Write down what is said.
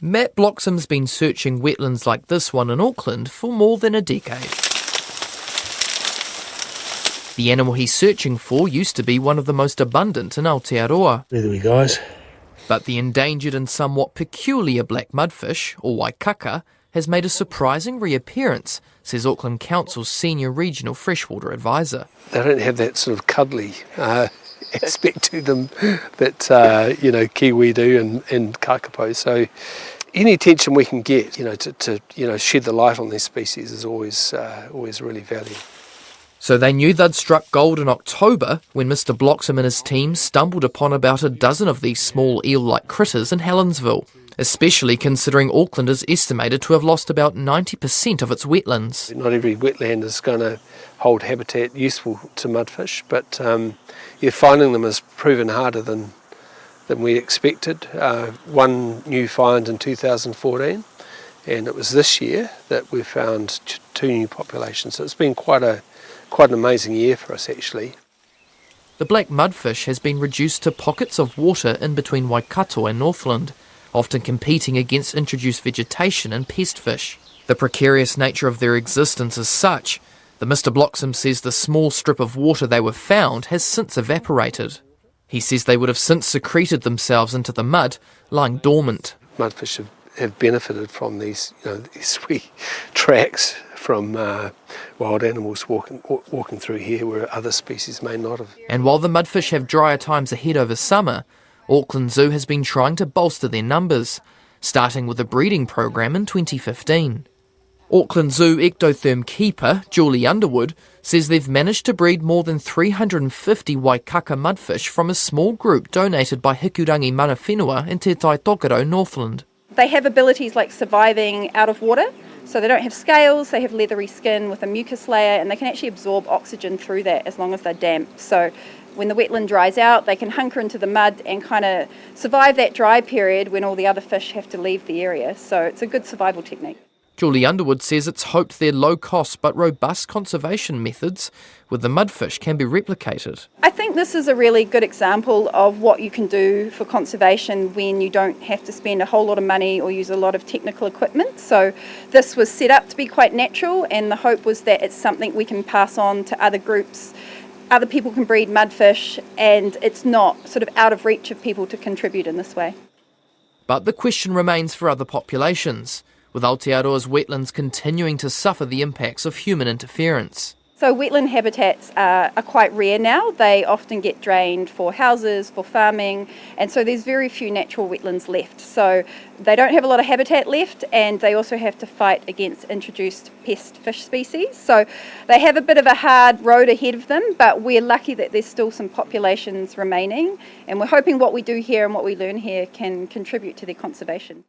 Matt Bloxham's been searching wetlands like this one in Auckland for more than a decade. The animal he's searching for used to be one of the most abundant in Aotearoa. There we guys. But the endangered and somewhat peculiar black mudfish, or Waikaka, has made a surprising reappearance, says Auckland Council's senior regional freshwater advisor. They don't have that sort of cuddly aspect to them that kiwi do and kakapo. So any attention we can get, to shed the light on these species is always really valuable. So they knew they'd struck gold in October when Mr. Bloxham and his team stumbled upon about a dozen of these small eel-like critters in Helensville, especially considering Auckland is estimated to have lost about 90% of its wetlands. Not every wetland is going to hold habitat useful to mudfish, but finding them has proven harder than we expected. One new find in 2014, and it was this year that we found two new populations. So it's been quite an amazing year for us, actually. The black mudfish has been reduced to pockets of water in between Waikato and Northland, often competing against introduced vegetation and pest fish. The precarious nature of their existence is such that Mr. Bloxham says the small strip of water they were found has since evaporated. He says they would have since secreted themselves into the mud, lying dormant. Mudfish have benefited from these wee tracks from wild animals walking through here where other species may not have. And while the mudfish have drier times ahead over summer, Auckland Zoo has been trying to bolster their numbers, starting with a breeding program in 2015. Auckland Zoo ectotherm keeper Julie Underwood says they've managed to breed more than 350 Waikaka mudfish from a small group donated by Hikurangi Mana Whenua in Te Tai Tokerau, Northland. They have abilities like surviving out of water, so they don't have scales, they have leathery skin with a mucus layer, and they can actually absorb oxygen through that as long as they're damp. So when the wetland dries out, they can hunker into the mud and kind of survive that dry period when all the other fish have to leave the area. So it's a good survival technique. Julie Underwood says it's hoped their low-cost but robust conservation methods with the mudfish can be replicated. I think this is a really good example of what you can do for conservation when you don't have to spend a whole lot of money or use a lot of technical equipment. So this was set up to be quite natural, and the hope was that it's something we can pass on to other groups. Other people can breed mudfish, and it's not sort of out of reach of people to contribute in this way. But the question remains for other populations, with Aotearoa's wetlands continuing to suffer the impacts of human interference. So wetland habitats are quite rare now. They often get drained for houses, for farming, and so there's very few natural wetlands left. So they don't have a lot of habitat left, and they also have to fight against introduced pest fish species. So they have a bit of a hard road ahead of them, but we're lucky that there's still some populations remaining, and we're hoping what we do here and what we learn here can contribute to their conservation.